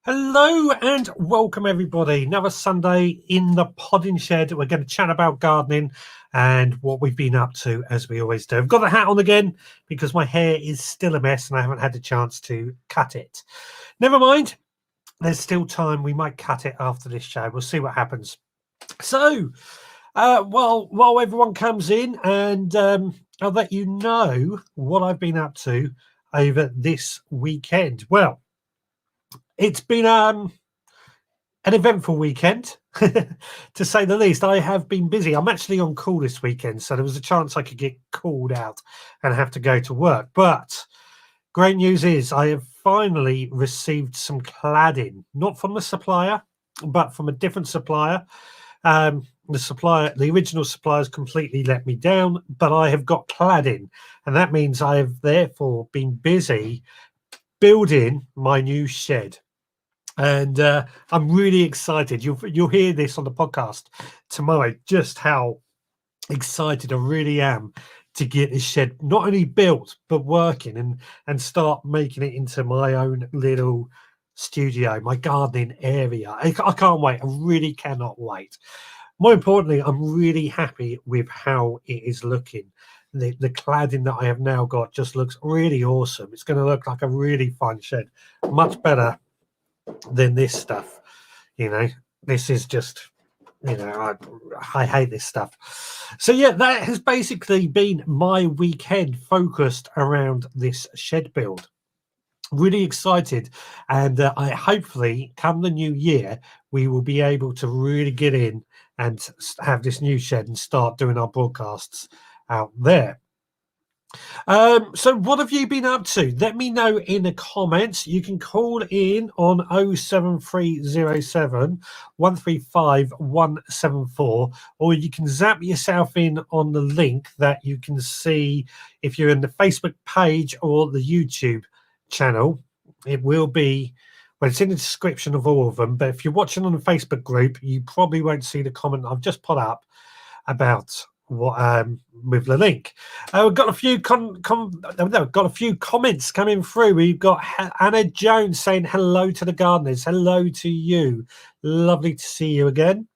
Hello and welcome everybody. Another Sunday in the Podding Shed. We're going to chat about gardening and what we've been up to, as we always do. I've got the hat on again because my hair is still a mess and I haven't had the chance to cut it. Never mind. There's still time. We might cut it after this show. We'll see what happens. So, while everyone comes in, and I'll let you know what I've been up to over this weekend. Well, it's been an eventful weekend, to say the least. I have been busy. I'm actually on call this weekend, so there was a chance I could get called out and have to go to work. But great news is I have finally received some cladding, not from the supplier, but from a different supplier. The original suppliers completely let me down, but I have got cladding, and that means I have therefore been busy building my new shed. And I'm really excited. You'll hear this on the podcast tomorrow, just how excited I really am to get this shed not only built but working and start making it into my own little studio, my gardening area. I can't wait. I really cannot wait. More importantly, I'm really happy with how it is looking. The cladding that I have now got just looks really awesome. It's going to look like a really fun shed, much better than this stuff. This is just, I hate this stuff. So yeah, that has basically been my weekend focused around this shed build. Really excited, and I hopefully come the new year we will be able to really get in and have this new shed and start doing our broadcasts out there. So what have you been up to? Let me know in the comments. You can call in on 07307 135 174, or you can zap yourself in on the link that you can see if you're in the Facebook page or the YouTube channel. It will be, well, it's in the description of all of them, but if you're watching on the Facebook group, you probably won't see the comment I've just put up about what with the link. We've got a few got a few comments coming through. We've got Anna Jones saying hello to the gardeners. Hello to you. Lovely to see you again.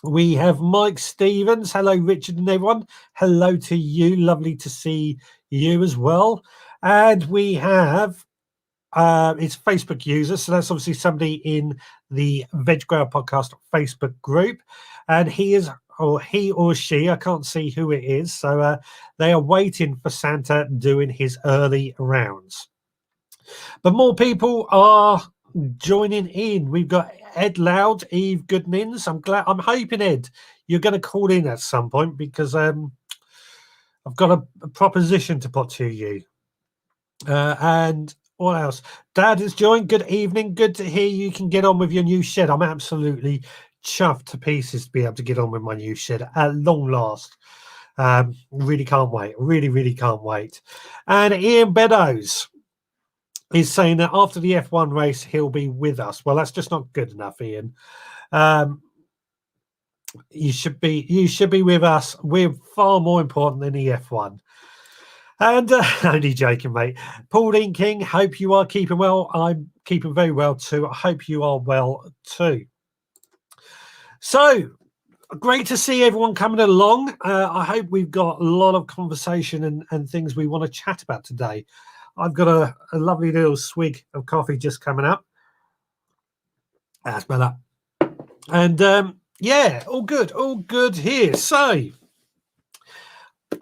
We have Mike Stevens. Hello, Richard and everyone. Hello to you. Lovely to see you as well. And we have it's Facebook user, so that's obviously somebody in the Veg Grower Podcast Facebook group, and he or she, I can't see who it is, so they are waiting for Santa doing his early rounds. But more people are joining in. We've got Ed Loud, Eve Goodnins. I'm hoping, Ed, you're going to call in at some point, because I've got a proposition to put to you. And what else? Dad has joined. Good evening. Good to hear you can get on with your new shed. I'm absolutely chuffed to pieces to be able to get on with my new shed at long last. Really can't wait. Really can't wait. And Ian Beddoes is saying that after the F1 race he'll be with us. Well, that's just not good enough, Ian. You should be with us. We're far more important than the F1. And only joking, mate. Pauline King, hope you are keeping well. I'm keeping very well too. I hope you are well too. So great to see everyone coming along. I hope we've got a lot of conversation and things we want to chat about today. I've got a lovely little swig of coffee just coming up. That's better. And yeah, all good here. So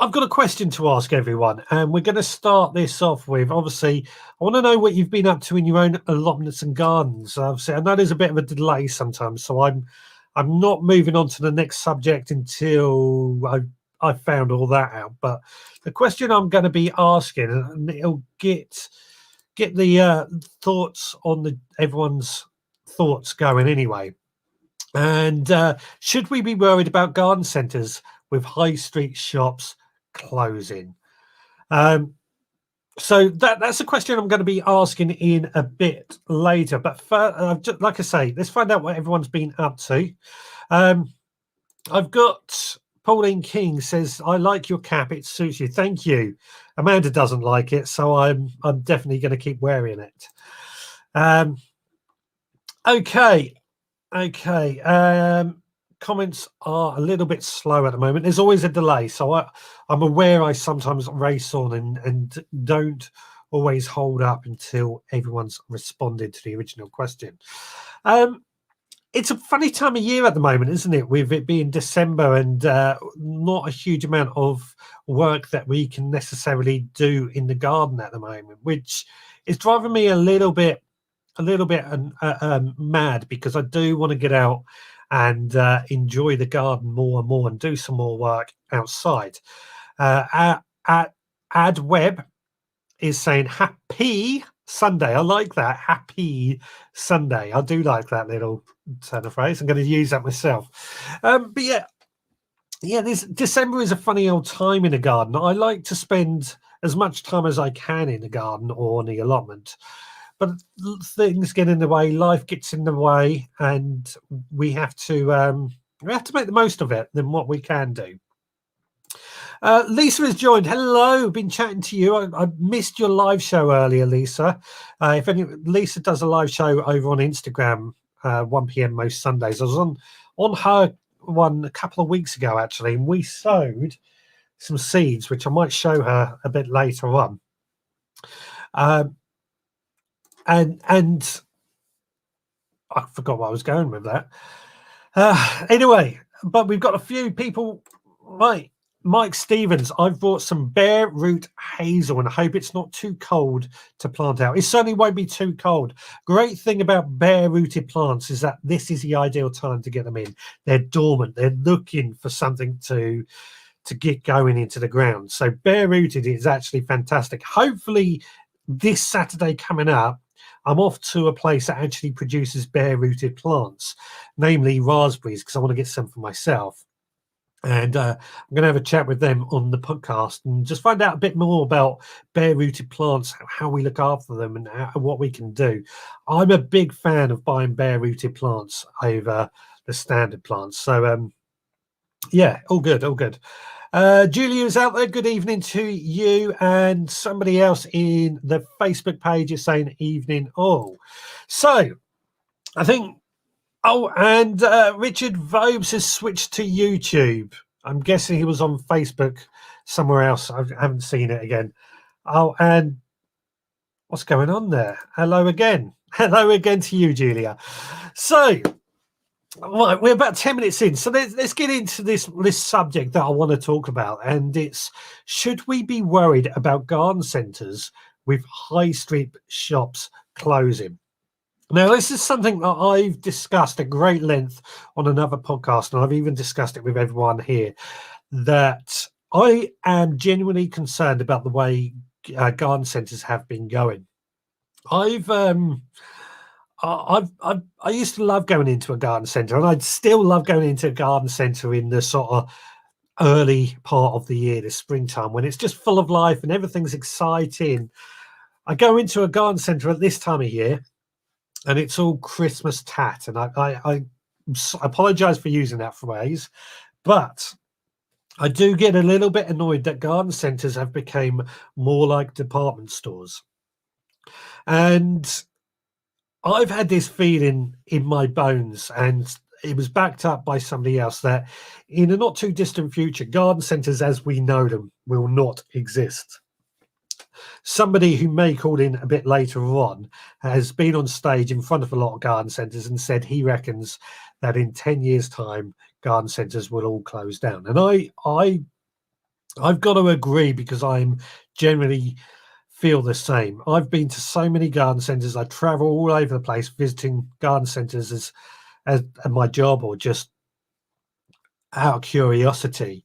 I've got a question to ask everyone, and we're going to start this off with, obviously, I want to know what you've been up to in your own allotments and gardens. Obviously, I know there's a bit of a delay sometimes, so I'm not moving on to the next subject until I found all that out. But the question I'm going to be asking, and it'll get the thoughts on everyone's thoughts going anyway. And should we be worried about garden centres with high street shops closing? So that's a question I'm going to be asking in a bit later. But just, like I say, let's find out what everyone's been up to. I've got Pauline King says, I like your cap. It suits you. Thank you. Amanda doesn't like it, so I'm definitely going to keep wearing it. Okay. Comments are a little bit slow at the moment. There's always a delay, so I'm aware I sometimes race on and don't always hold up until everyone's responded to the original question. It's a funny time of year at the moment, isn't it? With it being December and not a huge amount of work that we can necessarily do in the garden at the moment, which is driving me a little bit mad, because I do want to get out and enjoy the garden more and more and do some more work outside. At Ad Web is saying happy Sunday. I like that. Happy Sunday. I do like that little turn of phrase. I'm going to use that myself. But yeah, this December is a funny old time in the garden. I like to spend as much time as I can in the garden or on the allotment, but things get in the way, life gets in the way, and we have to make the most of it than what we can do. Lisa has joined. Hello, been chatting to you. I missed your live show earlier, Lisa. Lisa does a live show over on Instagram, 1 p.m. most Sundays. I was on her one a couple of weeks ago, actually, and we sowed some seeds, which I might show her a bit later on. And I forgot what I was going with that. Anyway, but we've got a few people. Right, Mike Stevens, I've brought some bare root hazel and I hope it's not too cold to plant out. It certainly won't be too cold. Great thing about bare rooted plants is that this is the ideal time to get them in. They're dormant. They're looking for something to get going into the ground. So bare rooted is actually fantastic. Hopefully this Saturday coming up, I'm off to a place that actually produces bare rooted plants, namely raspberries, because I want to get some for myself. And I'm going to have a chat with them on the podcast and just find out a bit more about bare rooted plants, how we look after them, and what we can do. I'm a big fan of buying bare rooted plants over the standard plants. So, yeah, all good. Julia's out there. Good evening to you. And somebody else in the Facebook page is saying evening all. So, I think. Oh, and Richard Vobes has switched to YouTube. I'm guessing he was on Facebook somewhere else. I haven't seen it again. Oh, and what's going on there? Hello again. Hello again to you, Julia. So, right, we're about 10 minutes in. So let's get into this subject that I want to talk about. And it's, should we be worried about garden centres with high street shops closing? Now, this is something that I've discussed at great length on another podcast, and I've even discussed it with everyone here, that I am genuinely concerned about the way garden centres have been going. I used to love going into a garden centre, and I'd still love going into a garden centre in the sort of early part of the year, the springtime, when it's just full of life and everything's exciting. I go into a garden centre at this time of year, and it's all Christmas tat. And I apologize for using that phrase, but I do get a little bit annoyed that garden centres have become more like department stores. And I've had this feeling in my bones, and it was backed up by somebody else, that in a not too distant future, garden centres as we know them will not exist. Somebody who may call in a bit later on has been on stage in front of a lot of garden centres and said he reckons that in 10 years' time, garden centres will all close down. And I've got to agree, because I'm generally feel the same. I've been to so many garden centres. I travel all over the place visiting garden centres as my job, or just out of curiosity.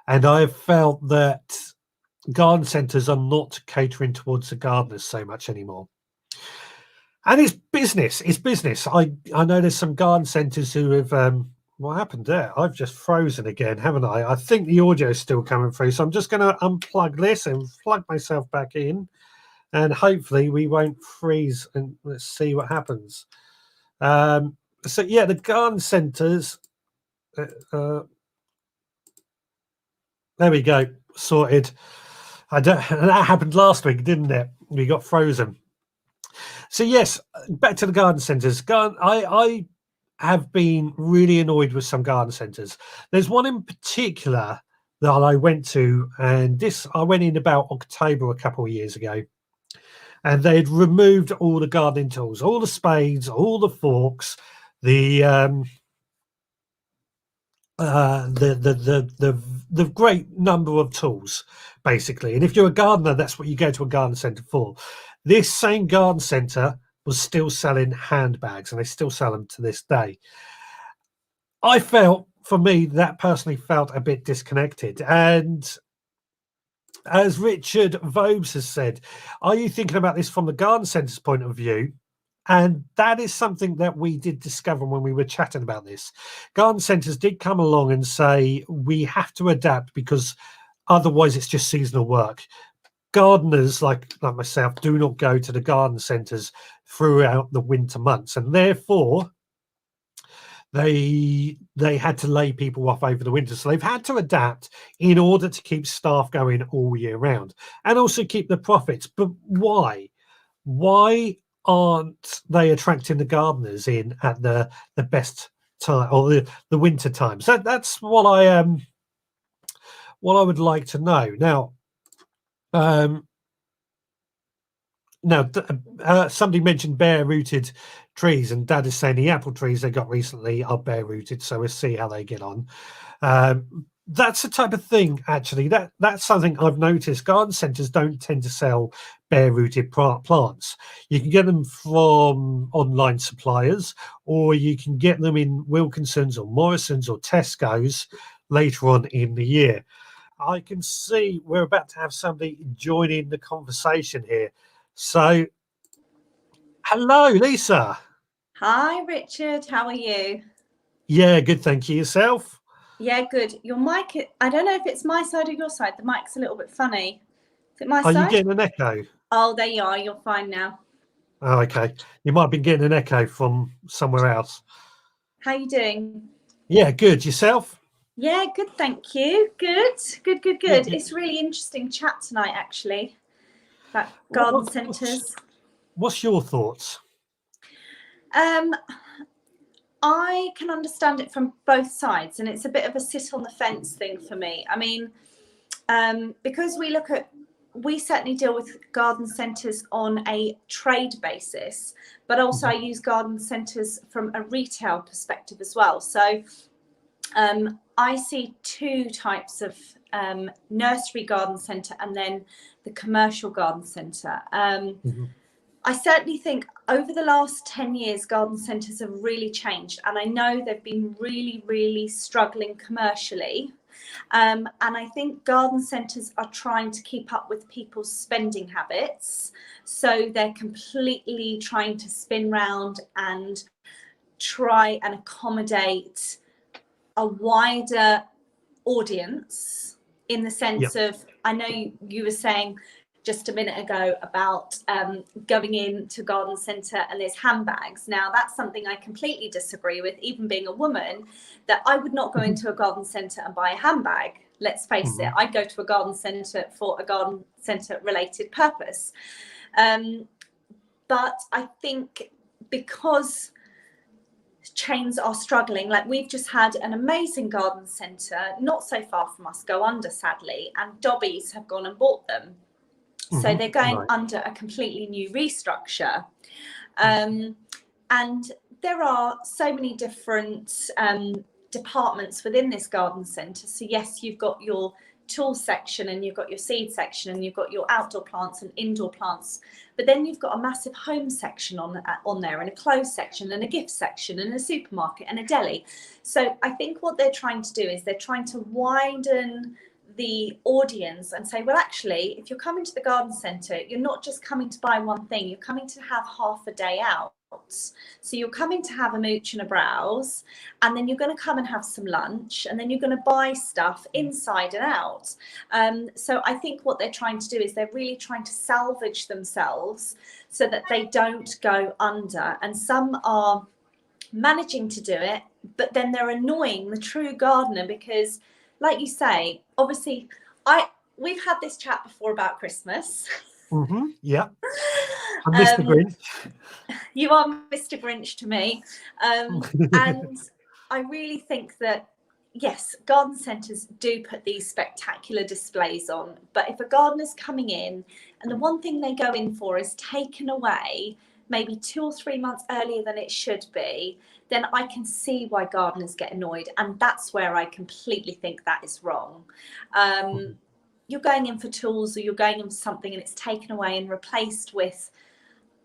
And I've felt that garden centres are not catering towards the gardeners so much anymore. And it's business. I know there's some garden centres who have what happened there? I've just frozen again, haven't I? I think the audio is still coming through, so I'm just going to unplug this and plug myself back in, and hopefully we won't freeze. And let's see what happens. So yeah, the garden centres, there we go, sorted. That happened last week, didn't it? We got frozen. So yes, back to the garden centres. I have been really annoyed with some garden centres. There's one in particular that I went to, and this I went in about October a couple of years ago, and they'd removed all the gardening tools, all the spades, all the forks, the the great number of tools, basically. And if you're a gardener, that's what you go to a garden centre for. This same garden centre was still selling handbags, and they still sell them to this day. I felt, for me, that personally felt a bit disconnected. And as Richard Vobes has said, are you thinking about this from the garden centre's point of view? And that is something that we did discover when we were chatting about this. Garden centres did come along and say, we have to adapt because otherwise it's just seasonal work. Gardeners like myself do not go to the garden centres throughout the winter months, and therefore they had to lay people off over the winter. So they've had to adapt in order to keep staff going all year round and also keep the profits. But why? Why aren't they attracting the gardeners in at the best time, or the winter times? That's what I would like to know. Now, somebody mentioned bare rooted trees, and Dad is saying the apple trees they got recently are bare rooted, so we'll see how they get on. That's the type of thing, actually, that's something I've noticed. Garden centres don't tend to sell bare rooted plants. You can get them from online suppliers, or you can get them in Wilkinson's or Morrison's or Tesco's later on in the year. I can see we're about to have somebody joining the conversation here. So, hello, Lisa. Hi, Richard. How are you? Yeah, good. Thank you. Yourself? Yeah, good. Your mic, I don't know if it's my side or your side. The mic's a little bit funny. Is it my Are side? you getting an echo? Oh, there you are. You're fine now. Oh, okay. You might have been getting an echo from somewhere else. How you doing? Yeah, good. Yourself? Yeah, good. Thank you. Good. Yeah. It's really interesting chat tonight, actually, about garden centres. What's your thoughts? I can understand it from both sides, and it's a bit of a sit on the fence thing for me. I mean, because we certainly deal with garden centres on a trade basis, but also I use garden centres from a retail perspective as well. So I see two types of nursery garden centre and then the commercial garden centre. I certainly think over the last 10 years, garden centres have really changed. And I know they've been really, really struggling commercially. And I think garden centres are trying to keep up with people's spending habits. So they're completely trying to spin round and try and accommodate a wider audience, in the sense of, I know you were saying just a minute ago about going into garden centre and there's handbags. Now that's something I completely disagree with, even being a woman, that I would not go into a garden centre and buy a handbag. Let's face it, I'd go to a garden centre for a garden centre related purpose. But I think because chains are struggling, like we've just had an amazing garden centre not so far from us go under, sadly, and Dobbies have gone and bought them. So they're going under a completely new restructure. And there are so many different departments within this garden centre. So yes, you've got your tool section and you've got your seed section and you've got your outdoor plants and indoor plants. But then you've got a massive home section on there, and a clothes section and a gift section and a supermarket and a deli. So I think what they're trying to do is they're trying to widen the audience and say, well, actually, if you're coming to the garden centre, you're not just coming to buy one thing, you're coming to have half a day out. So you're coming to have a mooch and a browse, and then you're going to come and have some lunch, and then you're going to buy stuff inside and out. So I think what they're trying to do is they're really trying to salvage themselves so that they don't go under. And some are managing to do it, but then they're annoying the true gardener because, like you say, obviously, we've had this chat before about Christmas. Yeah, I'm Mr. Grinch. You are Mr. Grinch to me. And I really think that, yes, garden centres do put these spectacular displays on. But if a gardener's coming in and the one thing they go in for is taken away maybe 2 or 3 months earlier than it should be, then I can see why gardeners get annoyed. And that's where I completely think that is wrong. You're going in for tools, or you're going in for something and it's taken away and replaced with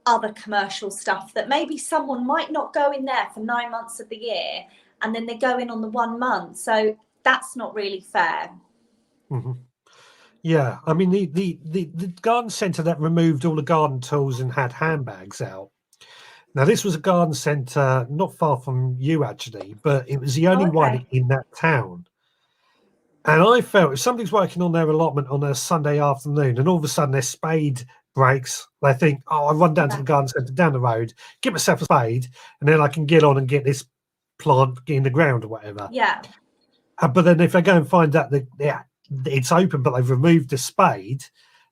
other commercial stuff that maybe someone might not go in there for 9 months of the year, and then they go in on the 1 month. So that's not really fair. Yeah, I mean the garden centre that removed all the garden tools and had handbags out. Now this was a garden centre not far from you actually, but it was the only one Okay. in that town. And I felt if somebody's working on their allotment on a Sunday afternoon and all of a sudden their spade breaks, they think, oh, I'll run down to the garden centre down the road, get myself a spade, and then I can get on and get this plant in the ground or whatever. Yeah. But then if they go and find out that it's open, but they've removed the spade,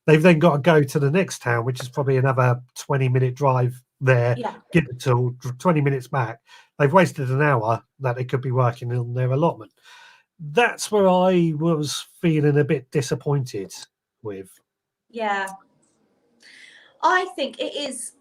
they've then got to go to the next town, which is probably another 20-minute drive there, Yeah. get the tool, 20 minutes back. They've wasted an hour that they could be working on their allotment. That's where I was feeling a bit disappointed with. Yeah. I think it is,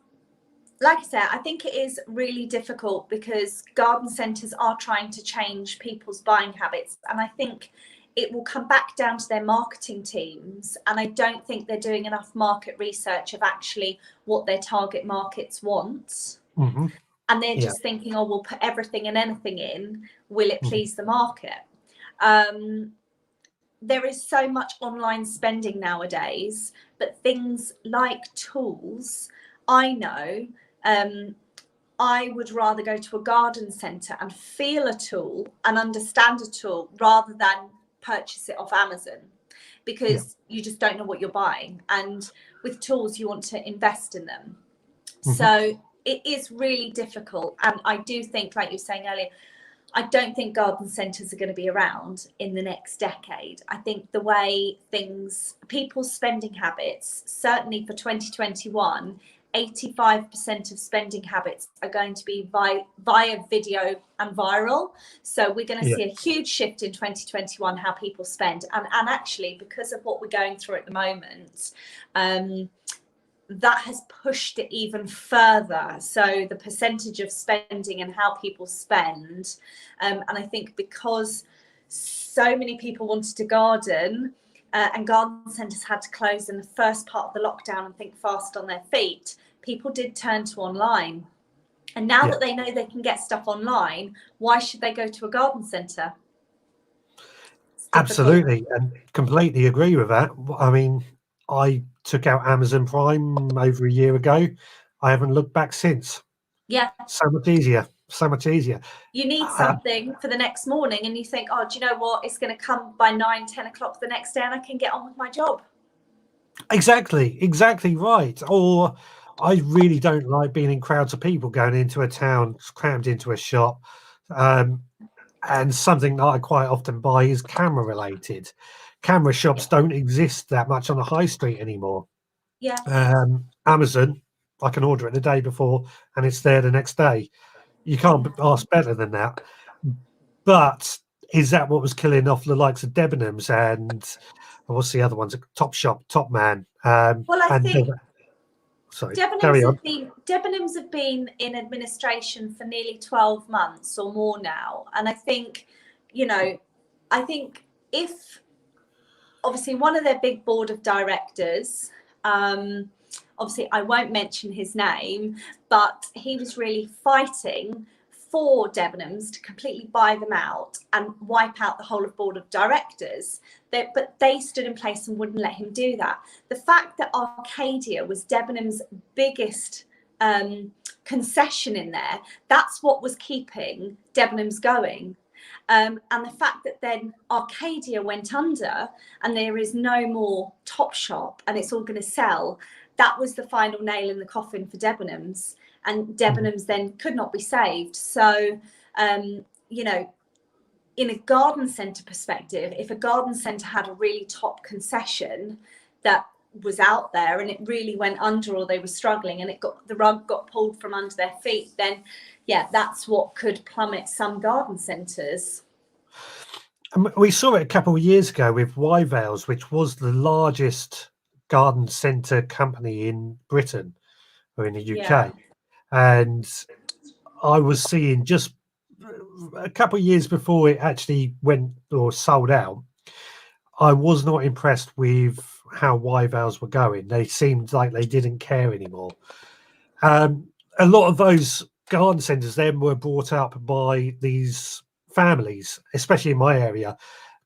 like I said, I think it is really difficult because garden centres are trying to change people's buying habits. And I think it will come back down to their marketing teams. And I don't think they're doing enough market research of actually what their target markets want. And they're just thinking, oh, we'll put everything and anything in. Will it please the market? There is so much online spending nowadays, but things like tools, I know, I would rather go to a garden centre and feel a tool and understand a tool rather than purchase it off Amazon, because you just don't know what you're buying. And with tools, you want to invest in them. So it is really difficult. And I do think, like you were saying earlier, I don't think garden centres are going to be around in the next decade. I think the way people's spending habits, certainly for 2021, 85% of spending habits are going to be via video and viral. So we're going to see a huge shift in 2021, how people spend. And actually, because of what we're going through at the moment, that has pushed it even further. So the percentage of spending and how people spend. And I think because so many people wanted to garden and garden centres had to close in the first part of the lockdown and think fast on their feet, people did turn to online. And now that they know they can get stuff online, why should they go to a garden centre? Absolutely, and completely agree with that. I mean, I took out Amazon Prime over a year ago. I haven't looked back since. Yeah. So much easier. So much easier. You need something for the next morning and you think, oh, do you know what? It's going to come by 9, 10 o'clock the next day and I can get on with my job. Exactly right. Or I really don't like being in crowds of people going into a town, crammed into a shop. And something that I quite often buy is camera related. Camera shops don't exist that much on the high street anymore. Yeah. Amazon, I can order it the day before and it's there the next day. You can't ask better than that. But is that what was killing off the likes of Debenhams and what's the other ones? Topshop, Topman. Well, I think sorry, Debenhams have been in administration for nearly 12 months or more now. And I think, if obviously one of their big board of directors, obviously I won't mention his name, but he was really fighting for Debenhams to completely buy them out and wipe out the whole of board of directors. But they stood in place and wouldn't let him do that. The fact that Arcadia was Debenhams' biggest concession in there, that's what was keeping Debenhams going. And the fact that then Arcadia went under and there is no more Topshop and it's all going to sell, that was the final nail in the coffin for Debenhams. And Debenhams then could not be saved. So, in a garden centre perspective, if a garden centre had a really top concession that was out there and it really went under, or they were struggling and the rug got pulled from under their feet, then yeah, that's what could plummet some garden centres. We saw it a couple of years ago with Wyvales, which was the largest garden centre company in Britain or in the UK. And I was seeing just a couple of years before it actually went or sold out, I was not impressed with how Wyvales were going. They seemed like they didn't care anymore. A lot of those garden centres then were brought up by these families, especially in my area.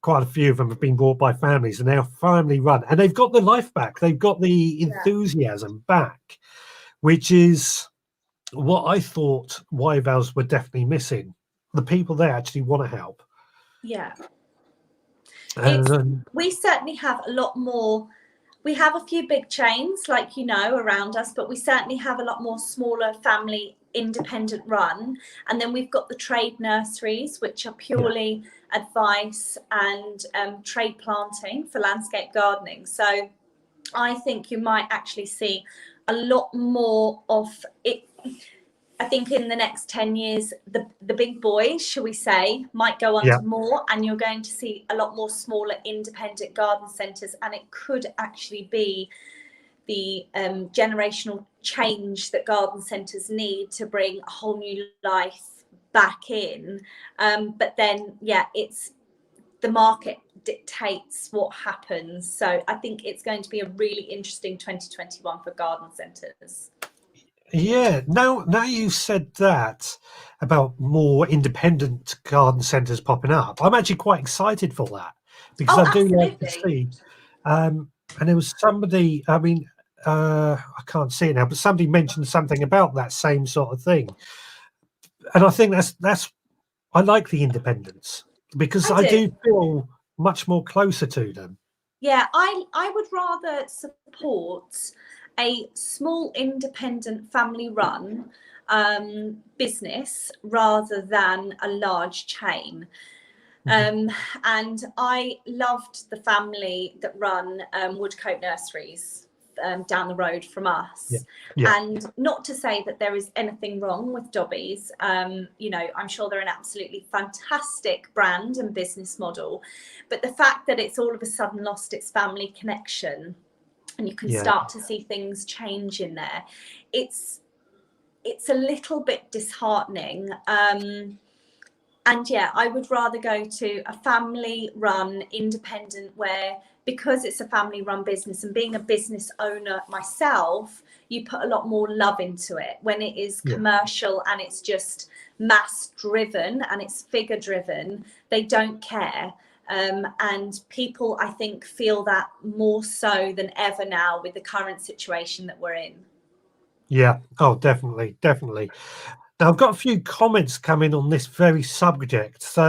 Quite a few of them have been bought by families and they're family run, and they've got the life back. They've got the enthusiasm back, which is what I thought Wyvales were definitely missing. The people there actually want to help. Yeah. And we certainly have a lot more. We have a few big chains, like, you know, around us, but we certainly have a lot more smaller family independent run. And then we've got the trade nurseries, which are purely advice and trade planting for landscape gardening. So I think you might actually see a lot more of it. I think in the next 10 years, the big boys, shall we say, might go under more, and you're going to see a lot more smaller independent garden centres, and it could actually be the generational change that garden centres need to bring a whole new life back in. But then, it's the market dictates what happens. So I think it's going to be a really interesting 2021 for garden centres. Yeah, now you said that about more independent garden centres popping up, I'm actually quite excited for that, because I do like to see. And there was somebody, I mean, I can't see it now, but somebody mentioned something about that same sort of thing, and I think that's I like the independents, because I do feel much more closer to them. Yeah, I would rather support a small independent family run business rather than a large chain. And I loved the family that run Woodcote Nurseries down the road from us. And not to say that there is anything wrong with Dobbies. You know, I'm sure they're an absolutely fantastic brand and business model, but the fact that it's all of a sudden lost its family connection, and you can start to see things change in there, it's a little bit disheartening. And I would rather go to a family run independent, where, because it's a family run business and being a business owner myself, you put a lot more love into it. When it is commercial and it's just mass driven and it's figure driven, they don't care. And people, I think, feel that more so than ever now with the current situation that we're in. Yeah, oh, definitely. Now, I've got a few comments coming on this very subject, so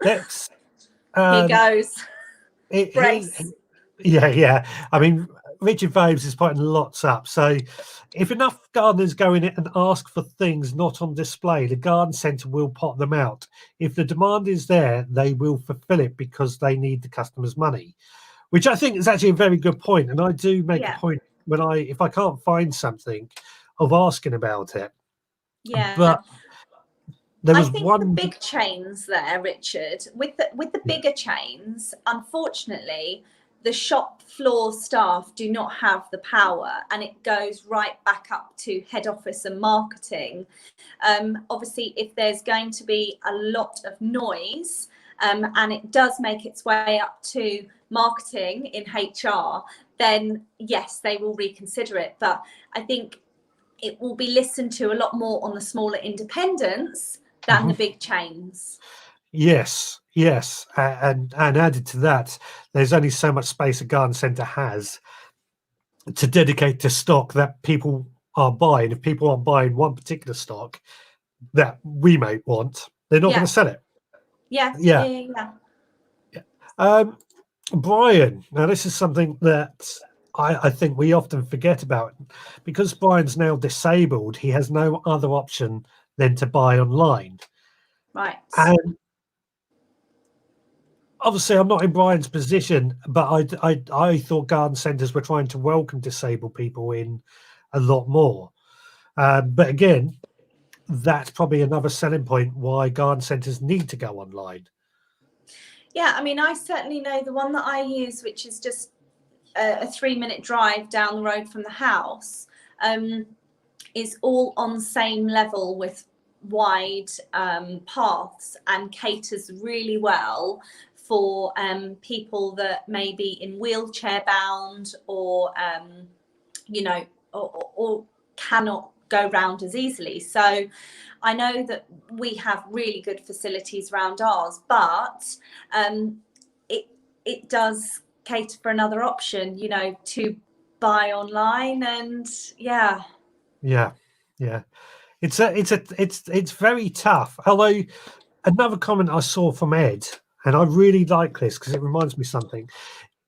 let's. Here goes. Yeah. I mean, Richard Vobes is putting lots up. So, if enough gardeners go in it and ask for things not on display, the garden centre will pot them out. If the demand is there, they will fulfil it because they need the customers' money, which I think is actually a very good point. And I do make a point if I can't find something, of asking about it. Yeah, but there was the big chains there, Richard, with the bigger chains, unfortunately, the shop floor staff do not have the power, and it goes right back up to head office and marketing. Obviously, if there's going to be a lot of noise, and it does make its way up to marketing in HR, then yes, they will reconsider it. But I think it will be listened to a lot more on the smaller independents than the big chains. Yes, and added to that, there's only so much space a garden centre has to dedicate to stock that people are buying. If people aren't buying one particular stock that we may want, they're not going to sell it. Yeah. Brian, now this is something that I think we often forget about. Because Brian's now disabled, he has no other option than to buy online. Right. obviously I'm not in Brian's position, but I thought garden centres were trying to welcome disabled people in a lot more. But again, that's probably another selling point why garden centres need to go online. Yeah, I mean, I certainly know the one that I use, which is just a 3-minute drive down the road from the house, is all on the same level with wide paths and caters really well for people that may be in wheelchair bound or or cannot go round as easily. So I know that we have really good facilities around ours, but it does cater for another option, to buy online. And yeah. It's very tough. Although another comment I saw from Ed, and I really like this because it reminds me of something.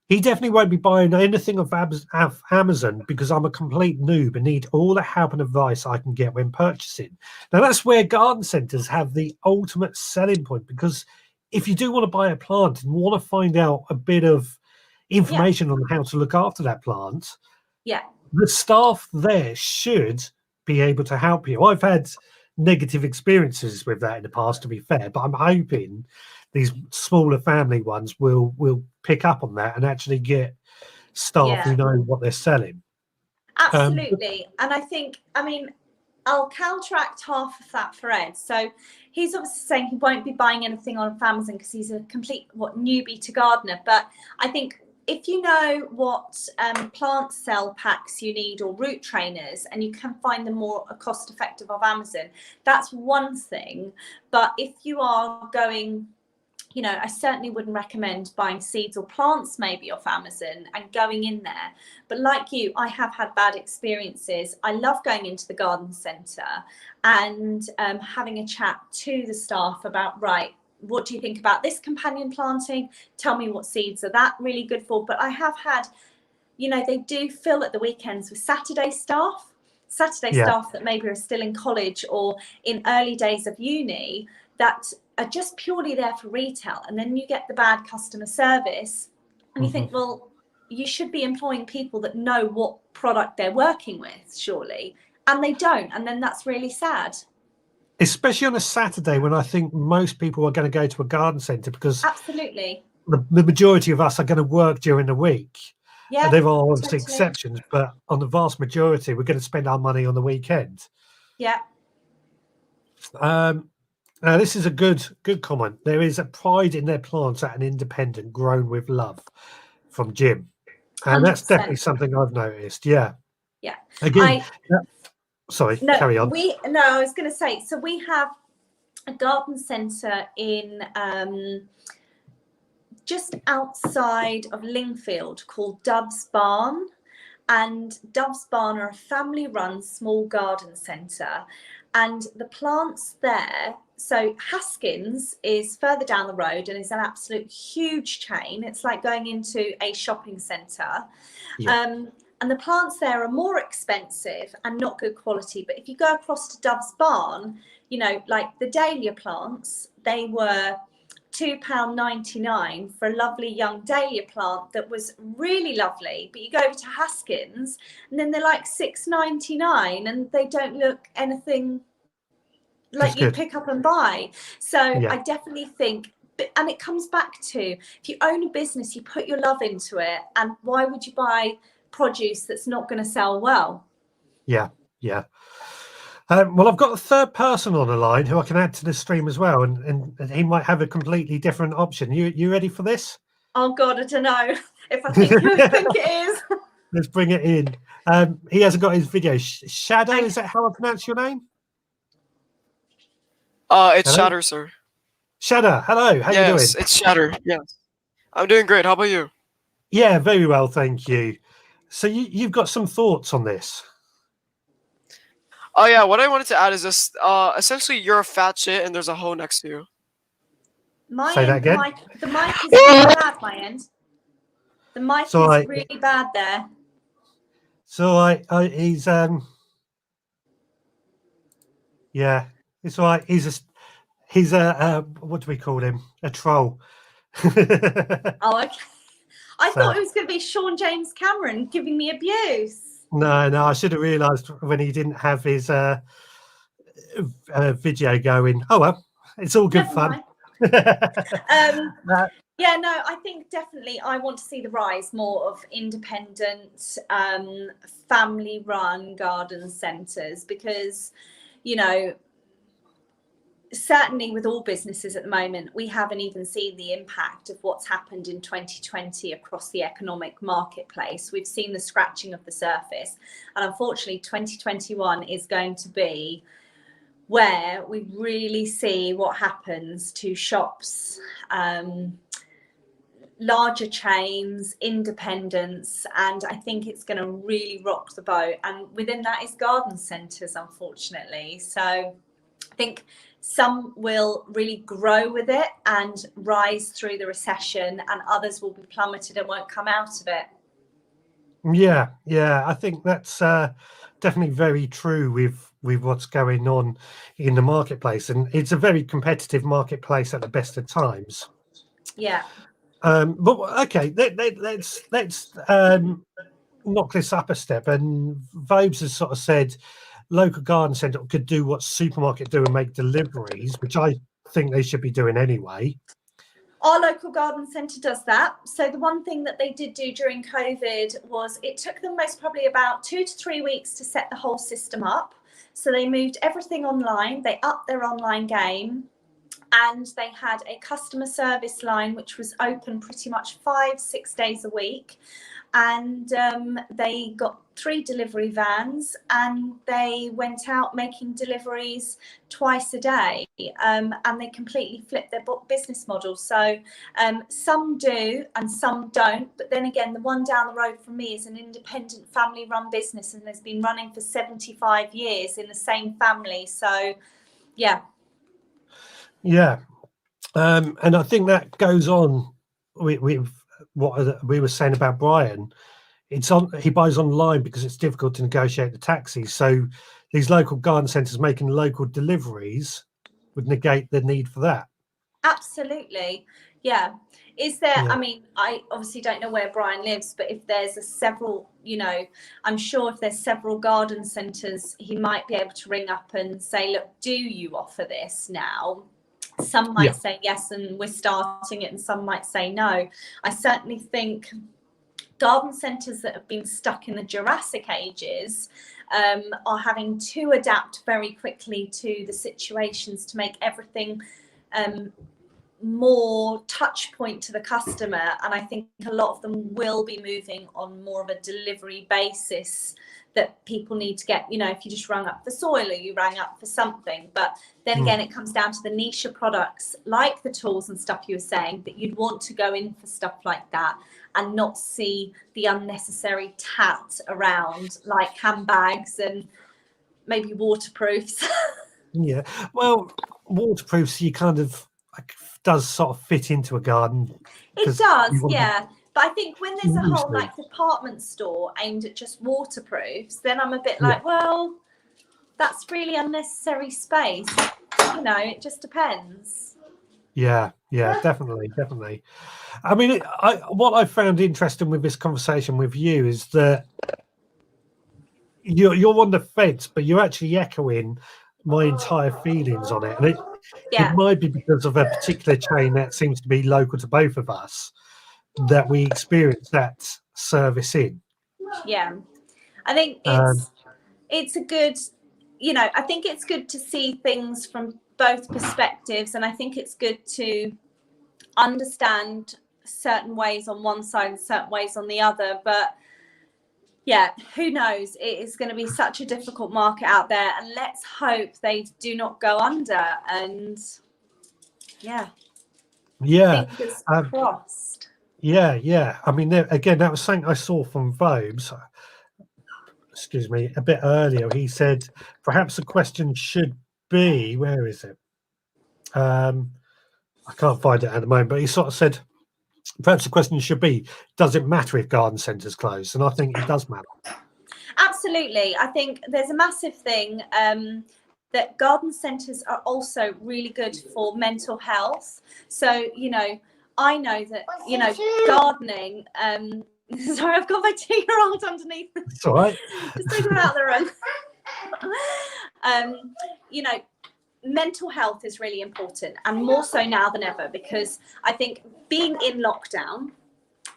He definitely won't be buying anything of Amazon because I'm a complete noob and need all the help and advice I can get when purchasing. Now, that's where garden centres have the ultimate selling point, because if you do want to buy a plant and want to find out a bit of information on how to look after that plant, the staff there should be able to help you. I've had negative experiences with that in the past, to be fair, but I'm hoping these smaller family ones will pick up on that and actually get staff who know what they're selling. Absolutely. And I mean, I'll counteract half of that for Ed. So he's obviously saying he won't be buying anything on Amazon because he's a complete newbie to gardener. But I think if you know what plant cell packs you need or root trainers, and you can find them more cost effective off Amazon, that's one thing. But if you are going, I certainly wouldn't recommend buying seeds or plants maybe off Amazon and going in there. But like you, I have had bad experiences. I love going into the garden centre and having a chat to the staff about, right, what do you think about this companion planting? Tell me what seeds are that really good for. But I have had, they do fill at the weekends with Saturday staff that maybe are still in college or in early days of uni that are just purely there for retail. And then you get the bad customer service and you think, well, you should be employing people that know what product they're working with, surely. And they don't. And then that's really sad. Especially on a Saturday when I think most people are going to go to a garden centre, because absolutely the majority of us are going to work during the week. Yeah, there are obviously exceptions, but on the vast majority, we're going to spend our money on the weekend. Yeah. This is a good comment. There is a pride in their plants at an independent, grown with love, from Jim, and 100%. That's definitely something I've noticed. Yeah. Again, sorry. Carry on. I was going to say. So we have a garden centre in just outside of Lingfield called Dove's Barn, and Dove's Barn are a family-run small garden centre, and the plants there. So Haskins is further down the road and is an absolute huge chain. It's like going into a shopping centre. And the plants there are more expensive and not good quality. But if you go across to Dove's Barn, like the dahlia plants, they were £2.99 for a lovely young dahlia plant that was really lovely. But you go over to Haskins and then they're like $6.99 and they don't look anything like you pick up and buy. So I definitely think, and it comes back to, if you own a business, you put your love into it, and why would you buy produce that's not going to sell well? Well, I've got a third person on the line who I can add to the stream as well, and he might have a completely different option. You ready for this? Oh God, I don't know if I think it is. Let's bring it in. He hasn't got his video. Shadow, is that how I pronounce your name? It's Shatter, sir. Shatter, hello. How you doing? Yes, it's Shatter. Yes, I'm doing great. How about you? Yeah, very well, thank you. So you've got some thoughts on this? Oh yeah, what I wanted to add is this. Essentially, you're a fat shit, and there's a hoe next to you. Say that again. The mic is really bad. My end. The mic is really bad there. So he's yeah, it's all right. He's a what do we call him? A troll. Oh, okay. I So- thought it was going to be Sean James Cameron giving me abuse. No, I should have realised when he didn't have his video going. Oh well, it's all good Never fun. mind. Uh, Yeah, no, I think definitely I want to see the rise more of independent, family-run garden centres because, you know, certainly with all businesses at the moment, we haven't even seen the impact of what's happened in 2020 across the economic marketplace. We've seen the scratching of the surface. And unfortunately, 2021 is going to be where we really see what happens to shops, larger chains, independents, and I think it's going to really rock the boat. And within that is garden centres, unfortunately. So I think some will really grow with it and rise through the recession, and others will be plummeted and won't come out of it. yeah, I think that's definitely very true with what's going on in the marketplace, and it's a very competitive marketplace at the best of times. Yeah. But okay, let's knock this up a step. And Vobes has sort of said local garden centre could do what supermarket do and make deliveries, which I think they should be doing anyway. Our local garden centre does that. So the one thing that they did do during COVID was it took them most probably about 2 to 3 weeks to set the whole system up. So they moved everything online. They upped their online game. And they had a customer service line which was open pretty much 5-6 days a week. And they got 3 delivery vans and they went out making deliveries twice a day. And they completely flipped their business model. So some do and some don't. But then again, the one down the road from me is an independent family-run business and has been running for 75 years in the same family. So, yeah. Yeah, and I think that goes on with what we were saying about Brian. It's on. He buys online because it's difficult to negotiate the taxis. So these local garden centres making local deliveries would negate the need for that. Absolutely. Yeah. Is there, Yeah. I mean, I obviously don't know where Brian lives, but if there's several, you know, I'm sure if there's several garden centres, he might be able to ring up and say, look, do you offer this now? Some might say yes, and we're starting it, and some might say no. I certainly think garden centres that have been stuck in the Jurassic ages are having to adapt very quickly to the situations to make everything more touch point to the customer. And I think a lot of them will be moving on more of a delivery basis that people need to get, you know, if you just rang up for soil or you rang up for something. But then again, it comes down to the niche products like the tools and stuff you were saying, that you'd want to go in for stuff like that and not see the unnecessary tat around like handbags and maybe waterproofs. Yeah, well, waterproofs you kind of like, does sort of fit into a garden. It does, yeah. But I think when there's a whole like department store aimed at just waterproofs, then I'm a bit like, well, that's really unnecessary space. You know, it just depends. Yeah, definitely. I mean, what I found interesting with this conversation with you is that you're on the fence, but you're actually echoing my entire feelings on it, and it might be because of a particular chain that seems to be local to both of us that we experience that service in. Yeah, I think it's a good, you know, I think it's good to see things from both perspectives, and I think it's good to understand certain ways on one side and certain ways on the other. But yeah, who knows? It is going to be such a difficult market out there, and let's hope they do not go under. And fingers crossed. Yeah. I mean, again, that was something I saw from Vobes. Excuse me, a bit earlier. He said perhaps the question should be, where is it? I can't find it at the moment, but he sort of said perhaps the question should be, does it matter if garden centres close? And I think it does matter. Absolutely. I think there's a massive thing that garden centres are also really good for mental health. So, you know, I know that, you know, gardening, sorry, I've got my 2-year-old underneath. It's all right. Just take them out of the room. You know, mental health is really important, and more so now than ever, because I think being in lockdown,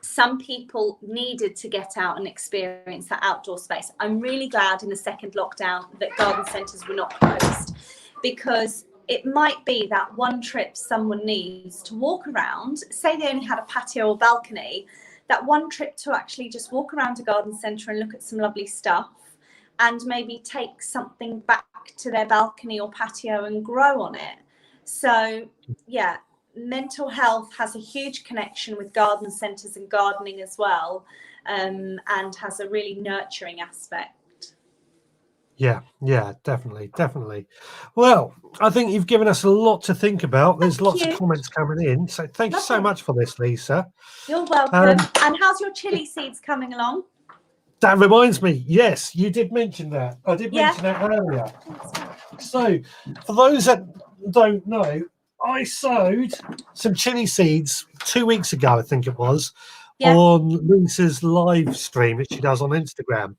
some people needed to get out and experience that outdoor space. I'm really glad in the second lockdown that garden centres were not closed, because it might be that one trip someone needs to walk around, say they only had a patio or balcony, that one trip to actually just walk around a garden centre and look at some lovely stuff, and maybe take something back to their balcony or patio and grow on it. So yeah, mental health has a huge connection with garden centres and gardening as well, and has a really nurturing aspect. Yeah, definitely. Well, I think you've given us a lot to think about. There's Thank lots you. of comments coming in, so thank you so Lovely. much for this, Lisa. You're welcome. And how's your chili seeds coming along? That reminds me, yes, you did mention that. I did Yeah. mention that earlier. So, for those that don't know, I sowed some chili seeds 2 weeks ago, I think it was, Yeah. on Lisa's live stream that she does on Instagram.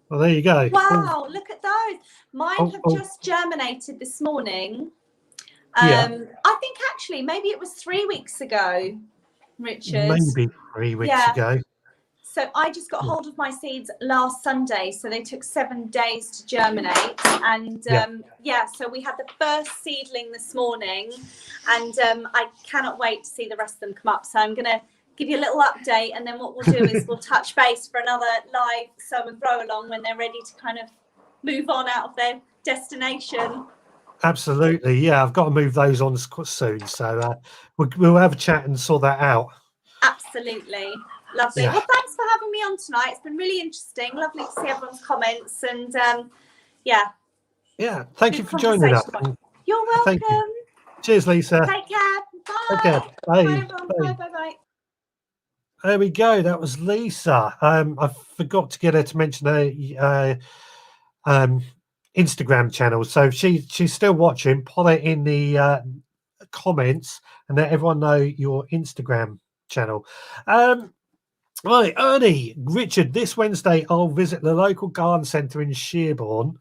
Well, there you go. Wow, look at those. Mine have Oh. just germinated this morning. Yeah. I think actually maybe it was 3 weeks ago, Richard. Maybe 3 weeks Yeah. ago. So I just got hold of my seeds last Sunday, so they took 7 days to germinate. And so we had the first seedling this morning, and I cannot wait to see the rest of them come up. So I'm going to give you a little update, and then what we'll do is we'll touch base for another live sow and grow along when they're ready to kind of move on out of their destination. Absolutely, yeah. I've got to move those on soon, so we'll have a chat and sort that out. Absolutely. Lovely. Yeah. Well, thanks for having me on tonight. It's been really interesting. Lovely to see everyone's comments, and Yeah, thank Good you for joining us. conversation. You're welcome. Thank you. Cheers, Lisa. Take care. Bye. Take care. Bye, Bye. everyone. Bye. Bye. There we go. That was Lisa. I forgot to get her to mention her Instagram channel. So she's still watching. Put it in the comments and let everyone know your Instagram channel. Right, Ernie, Richard, this Wednesday I'll visit the local garden centre in Sherborne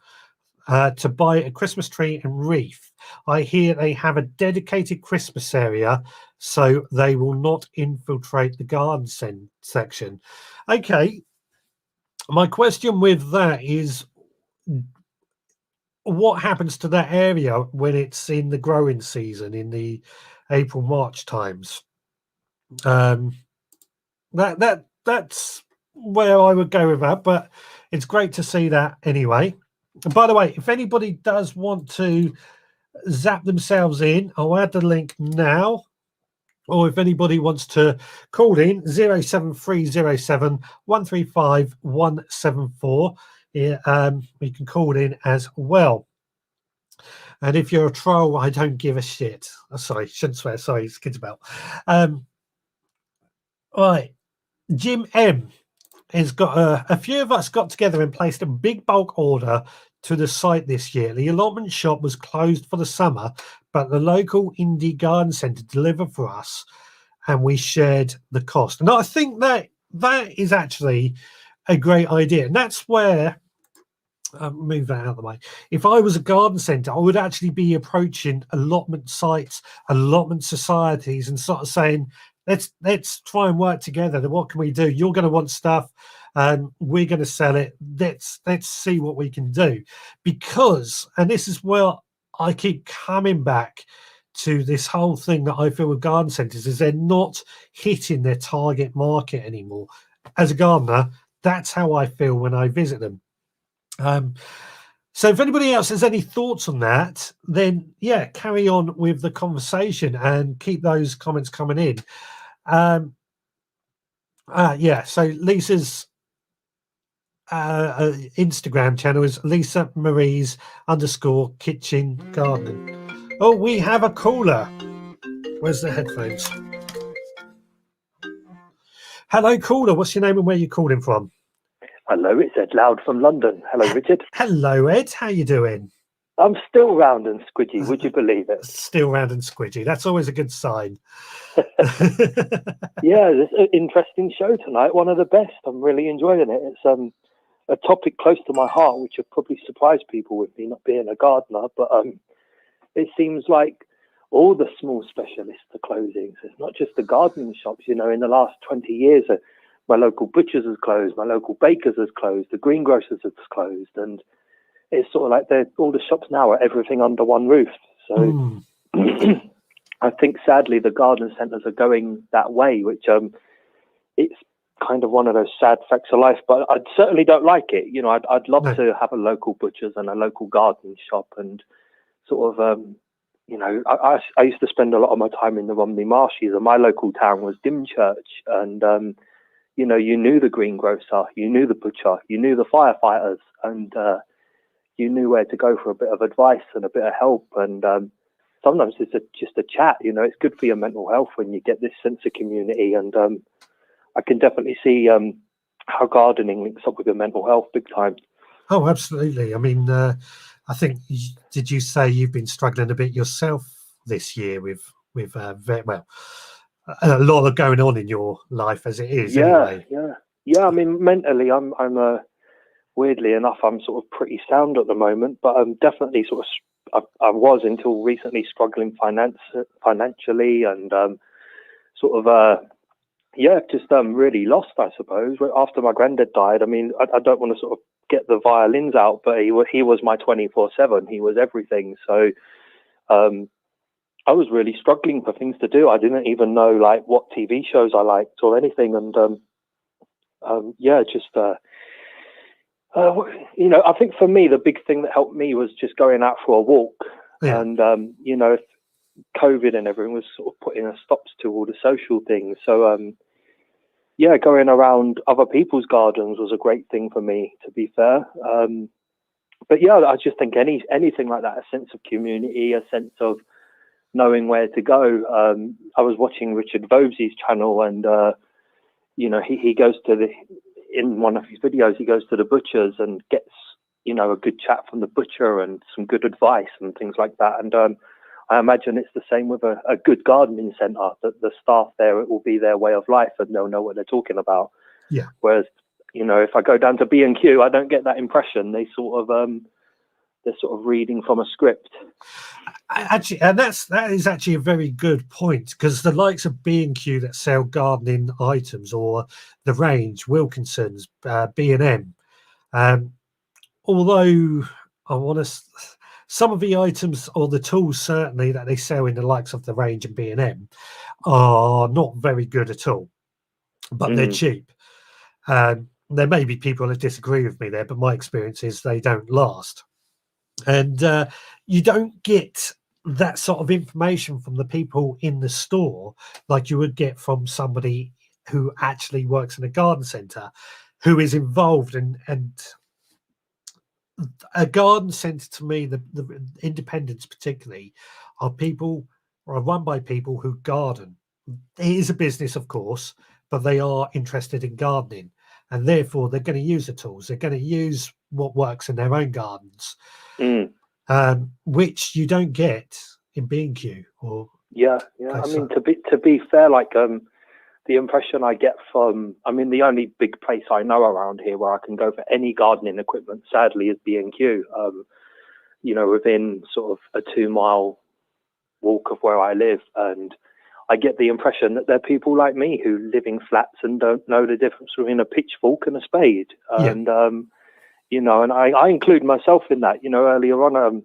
to buy a Christmas tree and wreath. I hear they have a dedicated Christmas area, so they will not infiltrate the garden section. Okay, my question with that is, what happens to that area when it's in the growing season, in the April-March times? That's where I would go with that, but it's great to see that anyway. And by the way, if anybody does want to zap themselves in, I'll add the link now. Or if anybody wants to call in, 07307 135 174. You can call in as well. And if you're a troll, I don't give a shit. Oh, sorry, shouldn't swear. Sorry, it's kids about. Right. Jim M has got a few of us got together and placed a big bulk order to the site this year. The allotment shop was closed for the summer, but the local indie garden centre delivered for us, and we shared the cost. And I think that is actually a great idea. And that's where move that out of the way. If I was a garden centre, I would actually be approaching allotment sites, allotment societies, and sort of saying, let's try and work together. Then what can we do? You're going to want stuff, we're going to sell it. Let's see what we can do. Because, and this is where I keep coming back to this whole thing that I feel with garden centres, is they're not hitting their target market anymore. As a gardener, that's how I feel when I visit them. So if anybody else has any thoughts on that, then yeah, carry on with the conversation and keep those comments coming in. So Lisa's Instagram channel is Lisa Marie's _kitchen gardening. Oh, we have a caller. Where's the headphones? Hello, caller. What's your name and where you calling from? Hello, it's Ed Loud from London. Hello, Richard. Hello, Ed. How you doing? I'm still round and squidgy. Would you believe it? Still round and squidgy. That's always a good sign. Yeah, it's an interesting show tonight. One of the best. I'm really enjoying it. It's a topic close to my heart, which would probably surprise people with me not being a gardener. But it seems like all the small specialists are closing. So it's not just the gardening shops. You know, in the last 20 years, my local butchers has closed, my local bakers has closed, the greengrocers has closed, and it's sort of like all the shops now are everything under one roof. So I think sadly the garden centres are going that way, which it's kind of one of those sad facts of life. But I certainly don't like it. You know, I'd love to have a local butcher's and a local garden shop, and sort of you know, I used to spend a lot of my time in the Romney Marshes, and my local town was Dymchurch, and you know, you knew the greengrocer, you knew the butcher, you knew the firefighters, and you knew where to go for a bit of advice and a bit of help. And sometimes it's just a chat. You know, it's good for your mental health when you get this sense of community. And I can definitely see how gardening links up with your mental health big time. Oh, absolutely. I mean, I think, did you say you've been struggling a bit yourself this year with a lot of going on in your life as it is? Anyway. Yeah. I mean, mentally, I'm weirdly enough, I'm sort of pretty sound at the moment, but I'm definitely sort of, I was until recently struggling financially, and sort of, just really lost, I suppose. After my granddad died, I mean, I don't want to sort of get the violins out, but he was my 24/7. He was everything. So I was really struggling for things to do. I didn't even know like what TV shows I liked or anything. And you know, I think for me, the big thing that helped me was just going out for a walk. Yeah. And, you know, COVID and everything was sort of putting a stops to all the social things. So, going around other people's gardens was a great thing for me, to be fair. But yeah, I just think anything like that, a sense of community, a sense of knowing where to go. I was watching Richard Vosey's channel, and, you know, he goes to in one of his videos, he goes to the butchers and gets, you know, a good chat from the butcher and some good advice and things like that. And I imagine it's the same with a good gardening centre, that the staff there, it will be their way of life and they'll know what they're talking about. Yeah. Whereas, you know, if I go down to B&Q, I don't get that impression. They sort of, they're sort of reading from a script. Actually, and that is actually a very good point, because the likes of B&Q that sell gardening items, or the range, Wilkinson's, B&M, although I want to, some of the items or the tools certainly that they sell in the likes of the range and B&M are not very good at all, but they're cheap. There may be people that disagree with me there, but my experience is they don't last. And you don't get that sort of information from the people in the store like you would get from somebody who actually works in a garden centre, who is involved. And a garden centre, to me, the independents particularly, are run by people who garden. It is a business, of course, but they are interested in gardening, and therefore they're going to use the tools. They're going to use what works in their own gardens. Which you don't get in B&Q or I mean, to be fair, like the impression I get from, I mean, the only big place I know around here where I can go for any gardening equipment, sadly, is B&Q. You know, within sort of a 2-mile walk of where I live, and I get the impression that they're people like me who live in flats and don't know the difference between a pitchfork and a spade. And you know, and I include myself in that. You know, earlier on,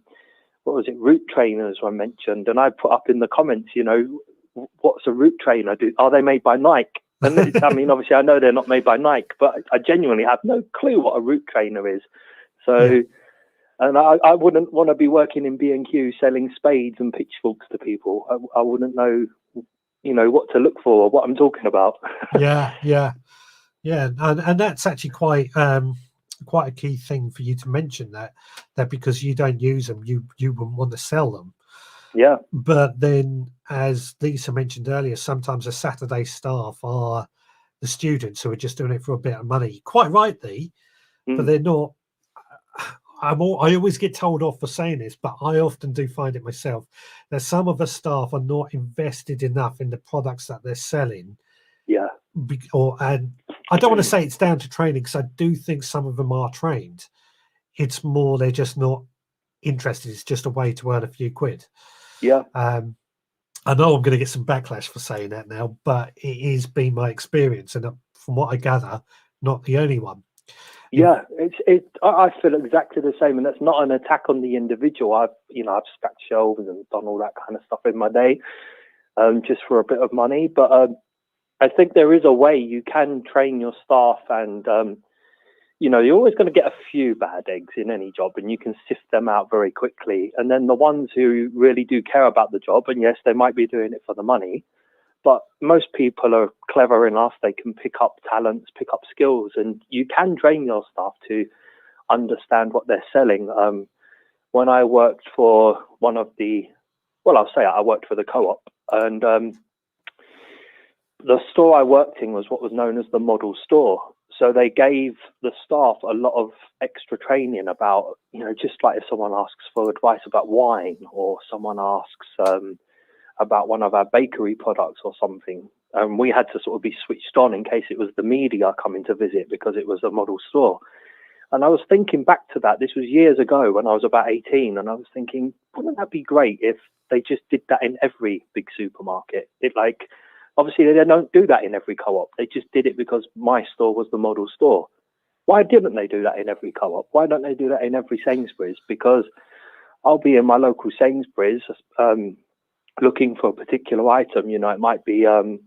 what was it, root trainers were mentioned, and I put up in the comments, you know, what's a root trainer? Are they made by Nike? And I mean, obviously, I know they're not made by Nike, but I genuinely have no clue what a root trainer is. So, and I wouldn't want to be working in B&Q selling spades and pitchforks to people. I wouldn't know, you know, what to look for or what I'm talking about. Yeah, and that's actually quite a key thing for you to mention, that because you don't use them, you wouldn't want to sell them. Yeah. But then, as Lisa mentioned earlier, sometimes the Saturday staff are the students who are just doing it for a bit of money, quite rightly, but they're not. I always get told off for saying this, but I often do find it myself that some of the staff are not invested enough in the products that they're selling. Yeah. And I don't want to say it's down to training, because I do think some of them are trained. It's more they're just not interested. It's just a way to earn a few quid. Yeah. I know I'm going to get some backlash for saying that now, but it has been my experience, and from what I gather, not the only one. Yeah, I feel exactly the same, and that's not an attack on the individual. I've stacked shelves and done all that kind of stuff in my day, just for a bit of money. But I think there is a way you can train your staff, and you're always going to get a few bad eggs in any job, and you can sift them out very quickly. And then the ones who really do care about the job, and yes, they might be doing it for the money, but most people are clever enough. They can pick up talents, pick up skills, and you can train your staff to understand what they're selling. When I worked for I worked for the Co-op, and the store I worked in was what was known as the model store. So they gave the staff a lot of extra training about, just like if someone asks for advice about wine, or someone asks about one of our bakery products or something. And we had to sort of be switched on in case it was the media coming to visit, because it was a model store. And I was thinking back to that. This was years ago when I was about 18. And I was thinking, wouldn't that be great if they just did that in every big supermarket? Obviously, they don't do that in every Co-op. They just did it because my store was the model store. Why didn't they do that in every Co-op? Why don't they do that in every Sainsbury's? Because I'll be in my local Sainsbury's looking for a particular item. It might be, when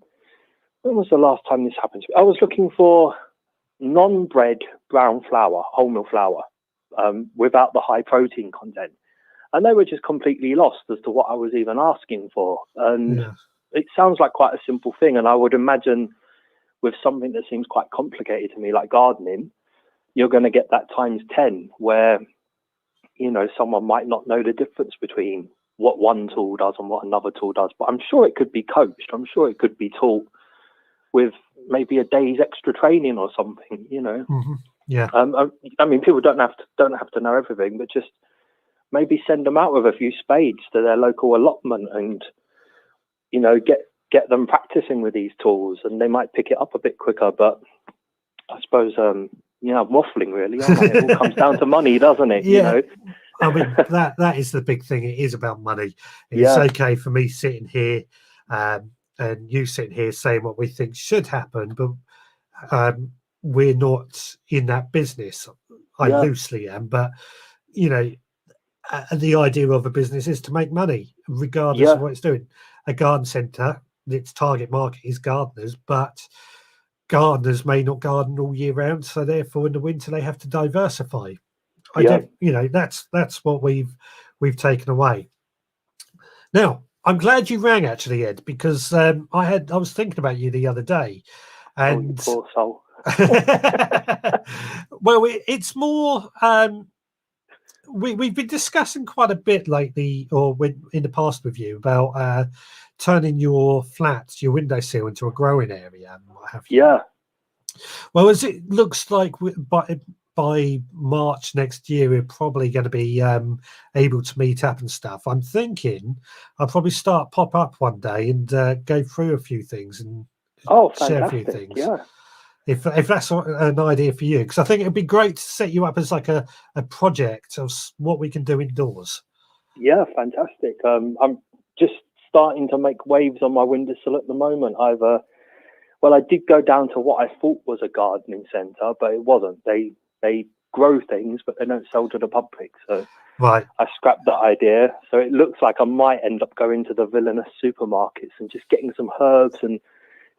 was the last time this happened to me? I was looking for non-bread brown flour, wholemeal flour, without the high protein content. And they were just completely lost as to what I was even asking for. And it sounds like quite a simple thing. And I would imagine with something that seems quite complicated to me, like gardening, you're going to get that times 10, where, someone might not know the difference between what one tool does and what another tool does. But I'm sure it could be coached. I'm sure it could be taught with maybe a day's extra training or something, Mm-hmm. Yeah. I mean, people don't have to know everything, but just maybe send them out with a few spades to their local allotment, and get them practicing with these tools, and they might pick it up a bit quicker. But I suppose I'm waffling really. It all comes down to money, doesn't it? Yeah. I mean, that is the big thing. It is about money. It's okay for me sitting here and you sitting here saying what we think should happen, but we're not in that business. I loosely am, but the idea of a business is to make money regardless of what it's doing. A garden centre, its target market is gardeners, but gardeners may not garden all year round, so therefore in the winter they have to diversify. That's what we've taken away. Now, I'm glad you rang actually, Ed, because I was thinking about you the other day, and poor soul. Well, it's more. We've been discussing quite a bit lately, or in the past with you, about turning your flat, your windowsill, into a growing area and what have you. Yeah. Well, as it looks like, by March next year, we're probably going to be able to meet up and stuff. I'm thinking I'll probably pop up one day and go through a few things and share a few things. Yeah. If that's an idea for you, because I think it'd be great to set you up as like a project of what we can do indoors. Yeah, fantastic. I'm just starting to make waves on my windowsill at the moment. I did go down to what I thought was a gardening centre, but it wasn't. They grow things, but they don't sell to the public. So right, I scrapped that idea. So it looks like I might end up going to the villainous supermarkets and just getting some herbs and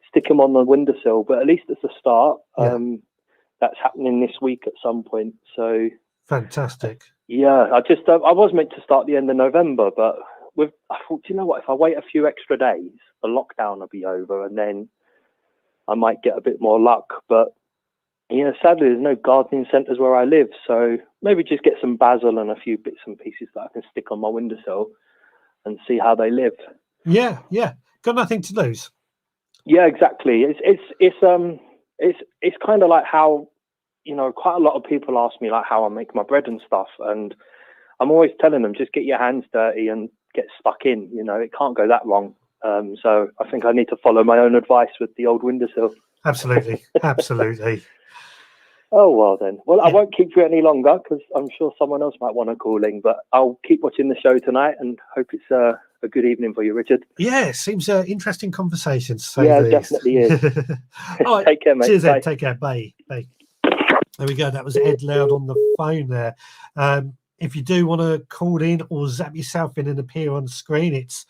stick them on the windowsill. But at least it's a start. That's happening this week at some point. So fantastic. Yeah, I was meant to start the end of November, but I thought, you know what? If I wait a few extra days, the lockdown will be over, and then I might get a bit more luck. But sadly, there's no gardening centres where I live, so maybe just get some basil and a few bits and pieces that I can stick on my windowsill and see how they live. Yeah, got nothing to lose. Yeah, exactly. It's kind of like how quite a lot of people ask me like how I make my bread and stuff, and I'm always telling them just get your hands dirty and get stuck in. It can't go that wrong. So I think I need to follow my own advice with the old windowsill. Absolutely, absolutely. Oh, well then. Well, I Yeah. won't keep you any longer because I'm sure someone else might want to call in, but I'll keep watching the show tonight and hope it's a good evening for you, Richard. Yeah, seems an interesting conversation. To say Yeah, the it least. definitely is. All right, Take care, mate. cheers, Bye. Ed. Take care. Bye. Bye. There we go. That was Ed Loud on the phone there. If you do want to call in or zap yourself in and appear on the screen, it's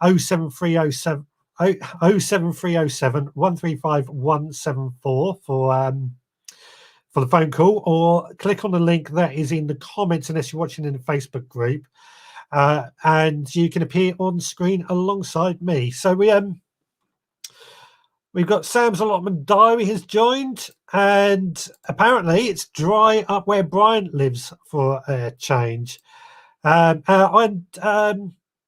07307 07307 135 174 for the phone call, or click on the link that is in the comments unless you're watching in the Facebook group, and you can appear on screen alongside me. So we've got Sam's Allotment Diary has joined, and apparently it's dry up where Brian lives for a change. And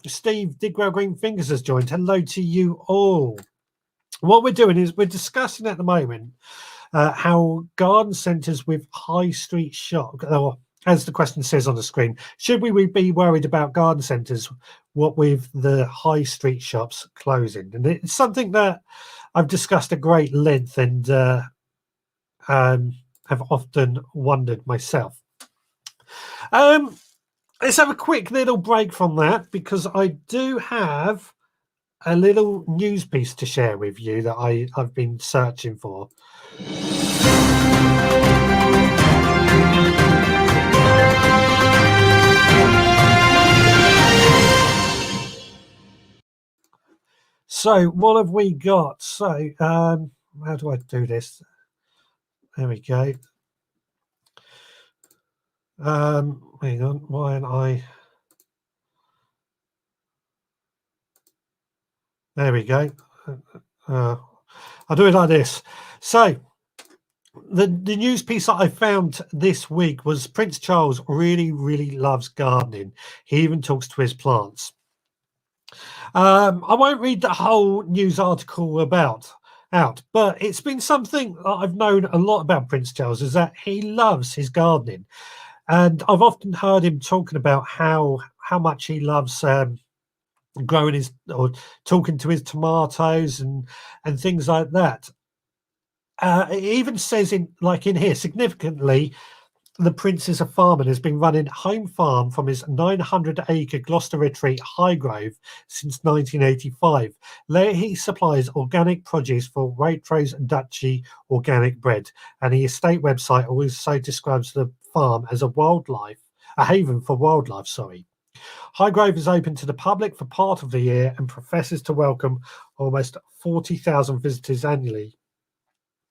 Steve Digwell Green Fingers has joined. Hello to you all. What we're doing is we're discussing at the moment how garden centres with high street shop, or as the question says on the screen, should we be worried about garden centres, what with the high street shops closing? And it's something that I've discussed at great length and have often wondered myself. Let's have a quick little break from that because I do have a little news piece to share with you that I've been searching for. So what have we got? So how do I do this? There we go. Hang on, why am I? There we go. I'll do it like this. So the news piece that I found this week was Prince Charles really, really loves gardening. He even talks to his plants. I won't read the whole news article out, but it's been something that I've known a lot about Prince Charles, is that he loves his gardening. And I've often heard him talking about how much he loves growing his, or talking to his tomatoes and things like that. It even says in here, significantly, the Prince is a farmer and has been running home farm from his 900-acre Gloucester Retreat Highgrove since 1985. There he supplies organic produce for Waitrose Duchy Organic Bread, and the estate website also describes the farm as a haven for wildlife. Highgrove is open to the public for part of the year and professes to welcome almost 40,000 visitors annually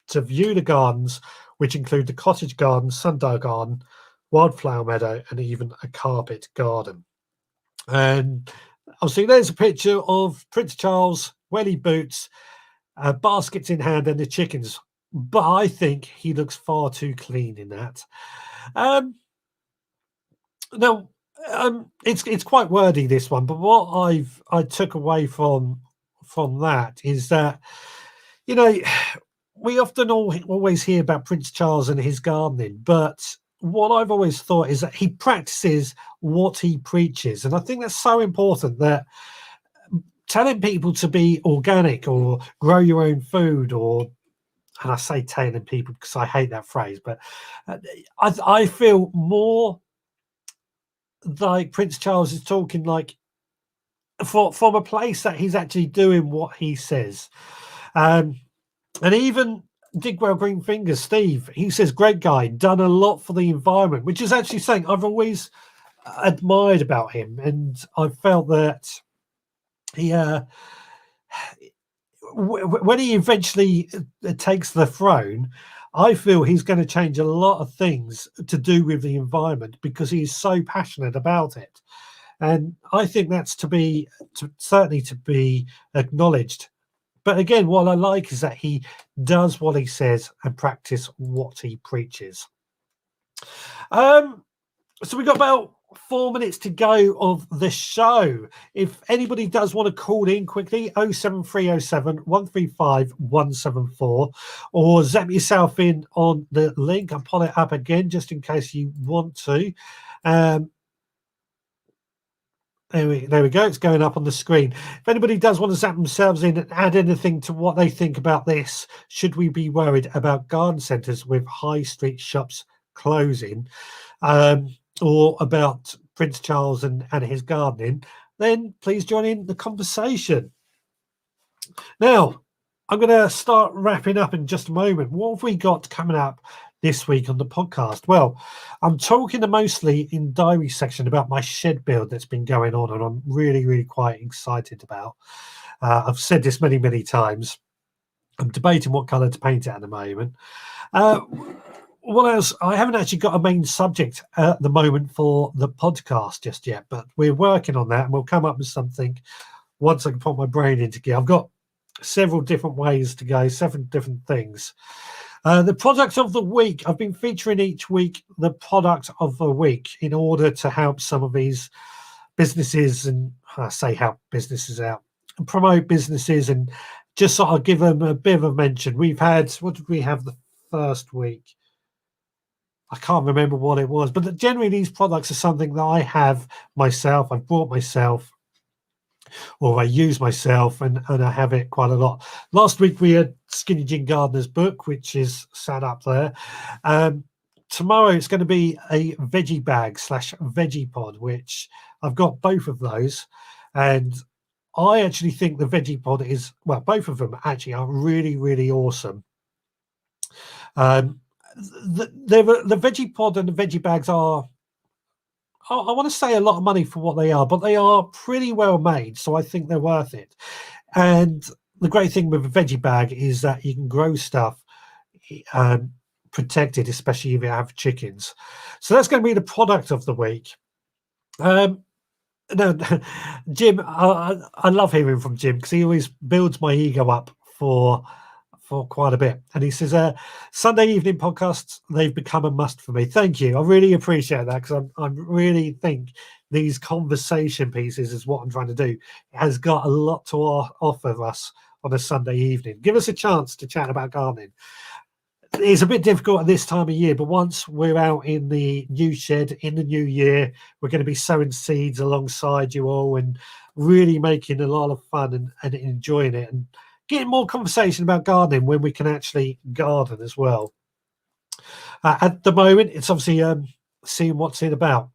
to view the gardens, which include the cottage garden, sundial garden, wildflower meadow, and even a carpet garden. And obviously there's a picture of Prince Charles, welly boots, baskets in hand, and the chickens. But I think he looks far too clean in that. Now, it's quite wordy, this one, but what I took away from that is that, we often always hear about Prince Charles and his gardening, but what I've always thought is that he practices what he preaches. And I think that's so important, that telling people to be organic or grow your own food, and I say telling people because I hate that phrase, but I feel more like Prince Charles is talking like from a place that he's actually doing what he says. And even Digwell Green Fingers, Steve, he says, great guy, done a lot for the environment, which is actually something I've always admired about him. And I felt that he, when he eventually takes the throne, I feel he's going to change a lot of things to do with the environment because he's so passionate about it. And I think that's certainly to be acknowledged. But again, what I like is that he does what he says and practice what he preaches. So we got about 4 minutes to go of the show. If anybody does want to call in quickly, 07307 135 174, or zap yourself in on the link. I'll pull it up again just in case you want to. There we go. It's going up on the screen. If anybody does want to zap themselves in and add anything to what they think about this, should we be worried about garden centres with high street shops closing? Or about Prince Charles and his gardening, then please join in the conversation. Now, I'm going to start wrapping up in just a moment. What have we got coming up this week on the podcast? Well, I'm talking mostly in diary section about my shed build that's been going on, and I'm really, really quite excited about. I've said this many, many times. I'm debating what colour to paint it at the moment. What else? I haven't actually got a main subject at the moment for the podcast just yet, but we're working on that and we'll come up with something once I can put my brain into gear. I've got several different ways to go, 7 different things. The product of the week, I've been featuring each week the product of the week in order to help some of these businesses, and I say help businesses out, and promote businesses and just sort of give them a bit of a mention. We've had, what did we have the first week? I can't remember what it was, but generally these products are something that I have myself, I've bought myself, or I use myself, and I have it quite a lot. Last week we had Skinny Jean Gardener's book, which is sat up there. Tomorrow it's going to be a veggie bag / veggie pod, which I've got both of those. And I actually think the veggie pod is, well, both of them actually are really, really awesome. The veggie pod and the veggie bags are, I want to say, a lot of money for what they are, but they are pretty well made, so I think they're worth it. And the great thing with a veggie bag is that you can grow stuff protected, especially if you have chickens. So that's going to be the product of the week. No, Jim, I love hearing from Jim because he always builds my ego up for quite a bit. And he says, Sunday evening podcasts, they've become a must for me. Thank you. I really appreciate that, because I really think these conversation pieces is what I'm trying to do. It has got a lot to offer us on a Sunday evening. Give us a chance to chat about gardening. It's a bit difficult at this time of year, but once we're out in the new shed in the new year, we're going to be sowing seeds alongside you all and really making a lot of fun and enjoying it, and getting more conversation about gardening when we can actually garden as well. At the moment, it's obviously seeing what's it about.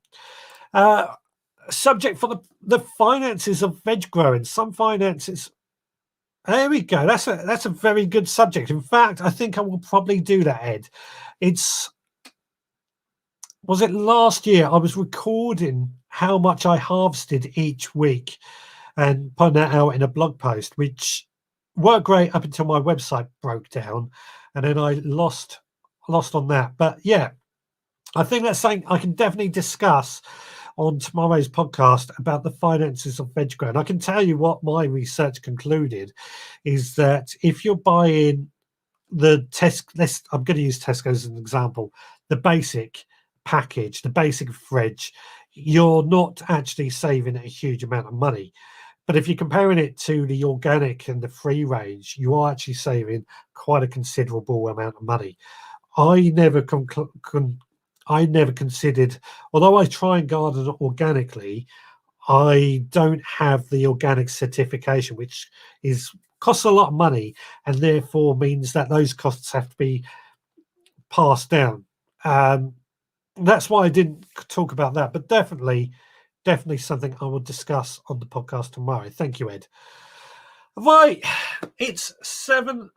Subject for the finances of veg growing. Some finances. There we go. That's a very good subject. In fact, I think I will probably do that, Ed. Was it last year? I was recording how much I harvested each week and putting that out in a blog post, which worked great up until my website broke down, and then I lost on that. But yeah, I think that's something I can definitely discuss on tomorrow's podcast about the finances of veg growing. I can tell you what my research concluded is that if you're buying the I'm going to use Tesco as an example, the basic package, the basic fridge, you're not actually saving a huge amount of money. But if you're comparing it to the organic and the free range, you are actually saving quite a considerable amount of money. I never considered, although I try and garden organically, I don't have the organic certification, which costs a lot of money, and therefore means that those costs have to be passed down. That's why I didn't talk about that, but definitely something I will discuss on the podcast tomorrow. Thank you, Ed. Right, it's 7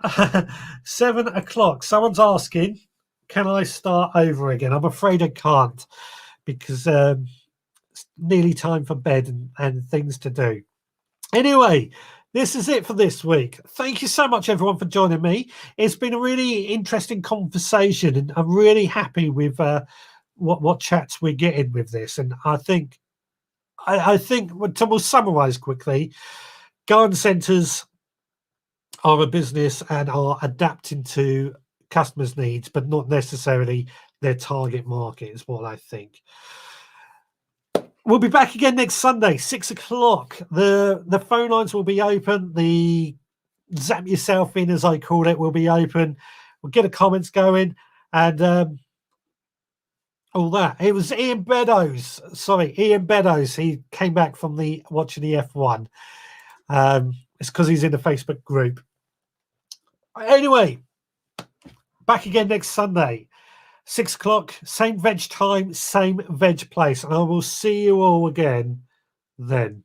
o'clock. Someone's asking, can I start over again? I'm afraid I can't, because it's nearly time for bed and things to do. Anyway, this is it for this week. Thank you so much, everyone, for joining me. It's been a really interesting conversation, and I'm really happy with what chats we're getting with this. And I think we'll summarize quickly. Garden centres are a business and are adapting to customers' needs, but not necessarily their target market, is what I think. We'll be back again next Sunday, 6 o'clock. The phone lines will be open. The Zap Yourself In, as I call it, will be open. We'll get the comments going and all that. It was Ian Beddoes. Sorry, Ian Beddoes. He came back from watching the F1. It's because he's in the Facebook group. Anyway, back again next Sunday. 6 o'clock, same veg time, same veg place. And I will see you all again then.